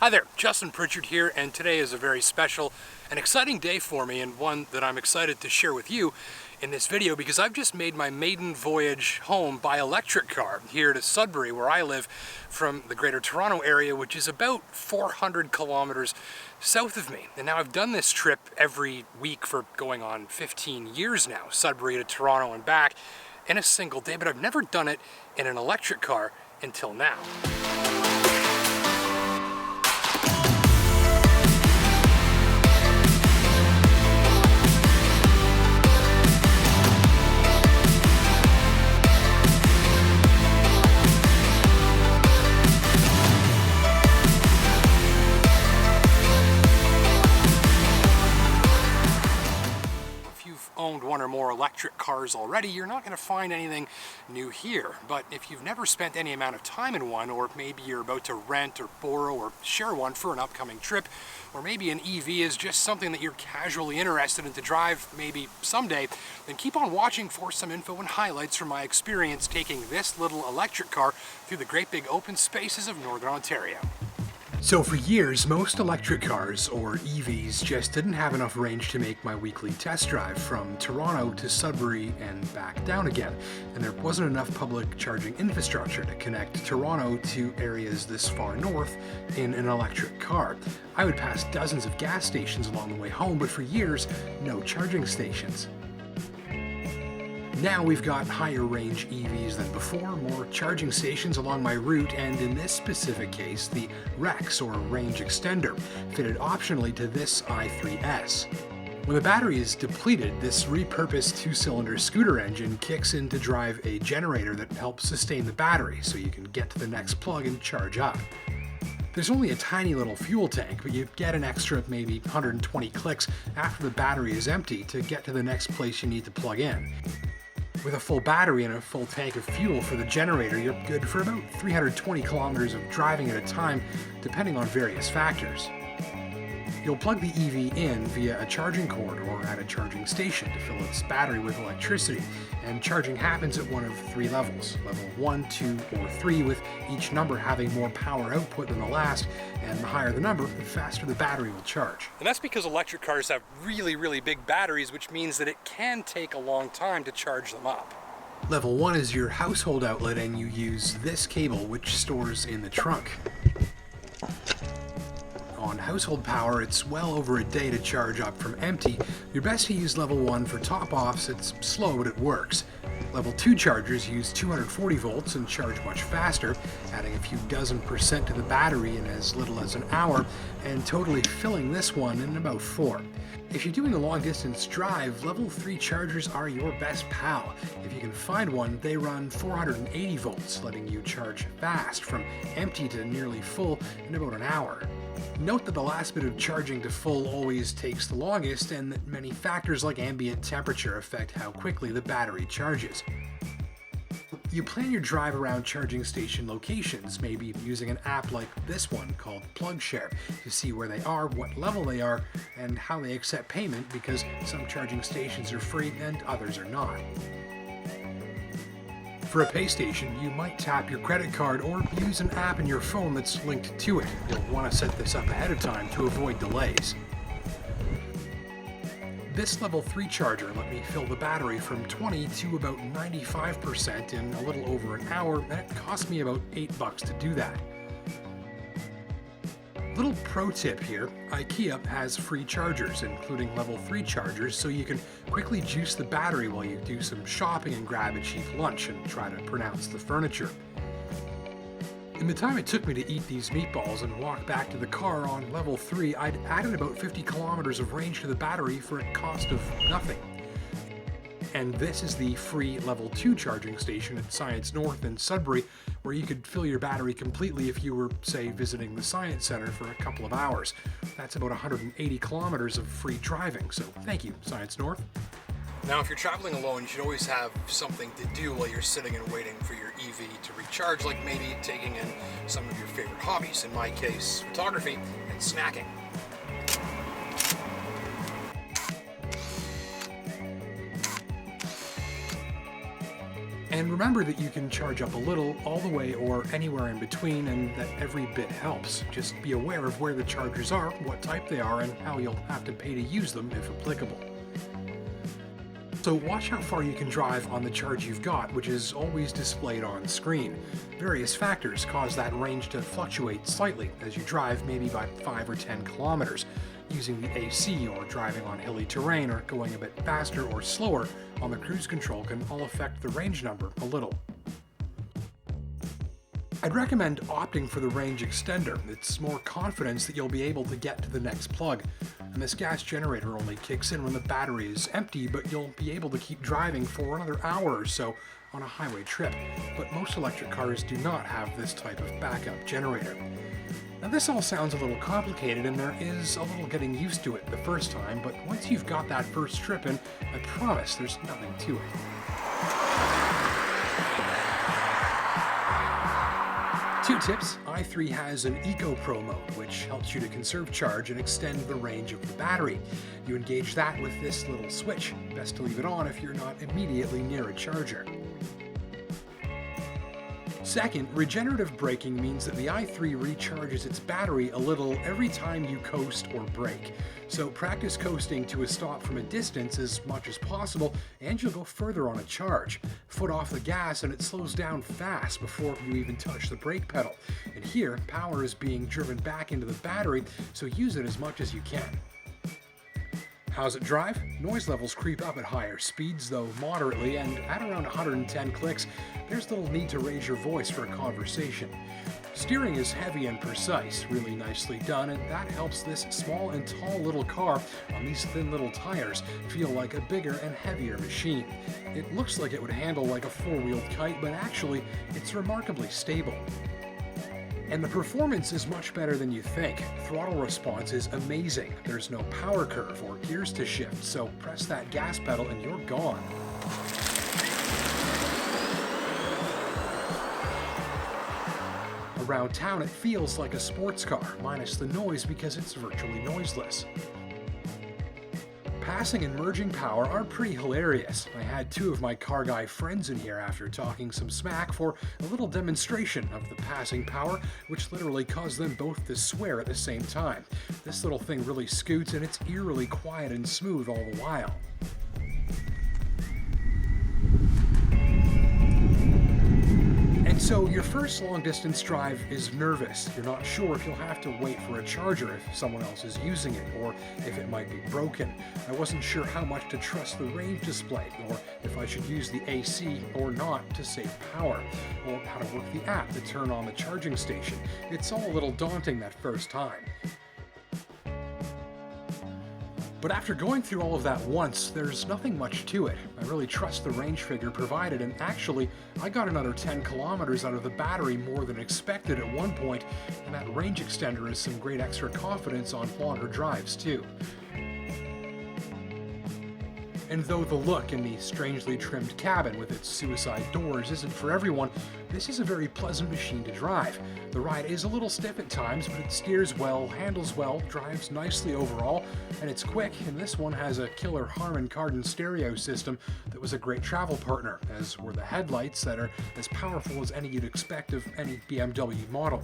Hi there, Justin Pritchard here, and today is a very special and exciting day for me, and one that I'm excited to share with you in this video because I've just made my maiden voyage home by electric car here to Sudbury, where I live, from the Greater Toronto area, which is about 400 kilometers south of me. And now I've done this trip every week for going on 15 years now, Sudbury to Toronto and back, in a single day, but I've never done it in an electric car until now. Owned one or more electric cars already, you're not going to find anything new here. But if you've never spent any amount of time in one, or maybe you're about to rent or borrow or share one for an upcoming trip, or maybe an EV is just something that you're casually interested in to drive maybe someday, then keep on watching for some info and highlights from my experience taking this little electric car through the great big open spaces of Northern Ontario. So for years, most electric cars, or EVs, just didn't have enough range to make my weekly test drive from Toronto to Sudbury and back down again. And there wasn't enough public charging infrastructure to connect Toronto to areas this far north in an electric car. I would pass dozens of gas stations along the way home, but for years, no charging stations. Now we've got higher range EVs than before, more charging stations along my route, and in this specific case, the Rex, or range extender, fitted optionally to this i3S. When the battery is depleted, this repurposed two-cylinder scooter engine kicks in to drive a generator that helps sustain the battery so you can get to the next plug and charge up. There's only a tiny little fuel tank, but you get an extra maybe 120 clicks after the battery is empty to get to the next place you need to plug in. With a full battery and a full tank of fuel for the generator, you're good for about 320 kilometers of driving at a time, depending on various factors. You'll plug the EV in via a charging cord or at a charging station to fill its battery with electricity, and charging happens at one of three levels: level 1, 2, or 3, with each number having more power output than the last, and the higher the number, the faster the battery will charge. And that's because electric cars have really big batteries, which means that it can take a long time to charge them up. Level 1 is your household outlet, and you use this cable, which stores in the trunk. On household power, it's well over a day to charge up from empty. You're best to use level 1 for top-offs. It's slow, but it works. Level 2 chargers use 240 volts and charge much faster, adding a few dozen% to the battery in as little as an hour, and totally filling this one in about 4. If you're doing a long-distance drive, level 3 chargers are your best pal. If you can find one, they run 480 volts, letting you charge fast from empty to nearly full in about an hour. Note that the last bit of charging to full always takes the longest, and that many factors like ambient temperature affect how quickly the battery charges. You plan your drive around charging station locations, maybe using an app like this one called PlugShare, to see where they are, what level they are, and how they accept payment, because some charging stations are free and others are not. For a pay station, you might tap your credit card or use an app in your phone that's linked to it. You'll want to set this up ahead of time to avoid delays. This level 3 charger let me fill the battery from 20 to about 95% in a little over an hour, and it cost me about $8 to do that. Little pro tip here: IKEA has free chargers, including level 3 chargers, so you can quickly juice the battery while you do some shopping and grab a cheap lunch and try to pronounce the furniture. In the time it took me to eat these meatballs and walk back to the car on level 3, I'd added about 50 kilometers of range to the battery for a cost of nothing. And this is the free level 2 charging station at Science North in Sudbury, where you could fill your battery completely if you were, say, visiting the Science Center for a couple of hours. That's about 180 kilometers of free driving, so thank you, Science North. Now, if you're traveling alone, you should always have something to do while you're sitting and waiting for your EV to recharge, like maybe taking in some of your favorite hobbies, in my case, photography and snacking. And remember that you can charge up a little, all the way, or anywhere in between, and that every bit helps. Just be aware of where the chargers are, what type they are, and how you'll have to pay to use them if applicable. So watch how far you can drive on the charge you've got, which is always displayed on screen. Various factors cause that range to fluctuate slightly as you drive, maybe by 5 or 10 kilometers. Using the AC or driving on hilly terrain or going a bit faster or slower on the cruise control can all affect the range number a little. I'd recommend opting for the range extender. It's more confidence that you'll be able to get to the next plug. And this gas generator only kicks in when the battery is empty, but you'll be able to keep driving for another hour or so on a highway trip. But most electric cars do not have this type of backup generator. Now this all sounds a little complicated, and there is a little getting used to it the first time, but once you've got that first trip in, I promise there's nothing to it. Two tips. i3 has an Eco Pro mode, which helps you to conserve charge and extend the range of the battery. You engage that with this little switch. Best to leave it on if you're not immediately near a charger. Second, regenerative braking means that the i3 recharges its battery a little every time you coast or brake. So practice coasting to a stop from a distance as much as possible, and you'll go further on a charge. Foot off the gas and it slows down fast before you even touch the brake pedal. And here, power is being driven back into the battery, so use it as much as you can. How's it drive? Noise levels creep up at higher speeds, though moderately, and at around 110 clicks, there's little need to raise your voice for a conversation. Steering is heavy and precise, really nicely done, and that helps this small and tall little car on these thin little tires feel like a bigger and heavier machine. It looks like it would handle like a four-wheeled kite, but actually, it's remarkably stable. And the performance is much better than you think. Throttle response is amazing. There's no power curve or gears to shift, so press that gas pedal and you're gone. Around town, it feels like a sports car, minus the noise because it's virtually noiseless. Passing and merging power are pretty hilarious. I had two of my car guy friends in here after talking some smack for a little demonstration of the passing power, which literally caused them both to swear at the same time. This little thing really scoots, and it's eerily quiet and smooth all the while. And so your first long-distance drive is nervous. You're not sure if you'll have to wait for a charger if someone else is using it, or if it might be broken. I wasn't sure how much to trust the range display, or if I should use the AC or not to save power, or how to work the app to turn on the charging station. It's all a little daunting that first time. But after going through all of that once, there's nothing much to it. I really trust the range figure provided, and actually, I got another 10 kilometers out of the battery more than expected at one point, and that range extender is some great extra confidence on longer drives too. And though the look in the strangely trimmed cabin with its suicide doors isn't for everyone, this is a very pleasant machine to drive. The ride is a little stiff at times, but it steers well, handles well, drives nicely overall, and it's quick, and this one has a killer Harman Kardon stereo system that was a great travel partner, as were the headlights that are as powerful as any you'd expect of any BMW model.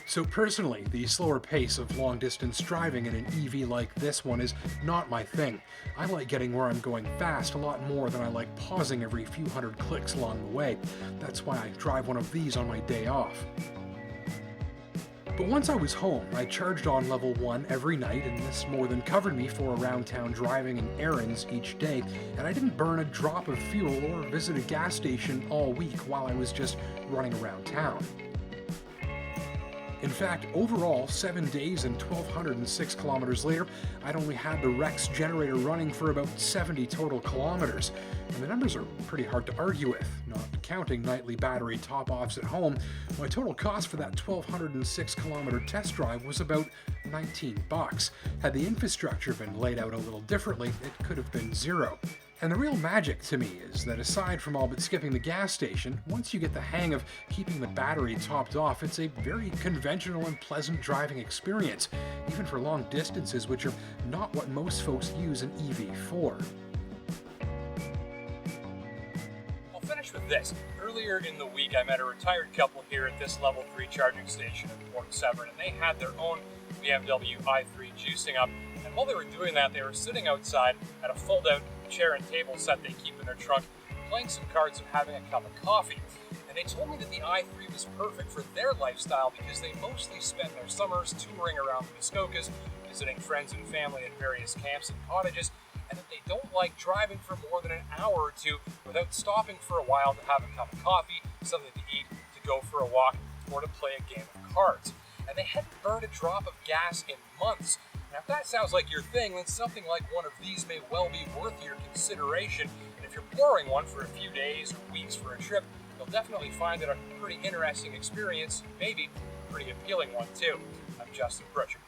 So personally, the slower pace of long-distance driving in an EV like this one is not my thing. I like getting where I'm going fast a lot more than I like pausing every few hundred clicks along the way. That's why I drive one of these on my day off. But once I was home, I charged on level 1 every night, and this more than covered me for around town driving and errands each day, and I didn't burn a drop of fuel or visit a gas station all week while I was just running around town. In fact, overall, 7 days and 1,206 kilometers later, I'd only had the Rex generator running for about 70 total kilometers. And the numbers are pretty hard to argue with. Not counting nightly battery top-offs at home, my total cost for that 1,206 kilometer test drive was about $19. Had the infrastructure been laid out a little differently, it could have been zero. And the real magic to me is that aside from all but skipping the gas station, once you get the hang of keeping the battery topped off, it's a very conventional and pleasant driving experience, even for long distances, which are not what most folks use an EV for. I'll finish with this. Earlier in the week, I met a retired couple here at this level 3 charging station in Port Severn, and they had their own BMW i3 juicing up. And while they were doing that, they were sitting outside at a fold-out chair and table set they keep in their trunk, playing some cards and having a cup of coffee. And they told me that the i3 was perfect for their lifestyle because they mostly spend their summers touring around the Muskokas, visiting friends and family at various camps and cottages, and that they don't like driving for more than an hour or two without stopping for a while to have a cup of coffee, something to eat, to go for a walk, or to play a game of cards. And they hadn't burned a drop of gas in months. Now, if that sounds like your thing, then something like one of these may well be worth your consideration. And if you're borrowing one for a few days or weeks for a trip, you'll definitely find it a pretty interesting experience, maybe a pretty appealing one too. I'm Justin Pritchard.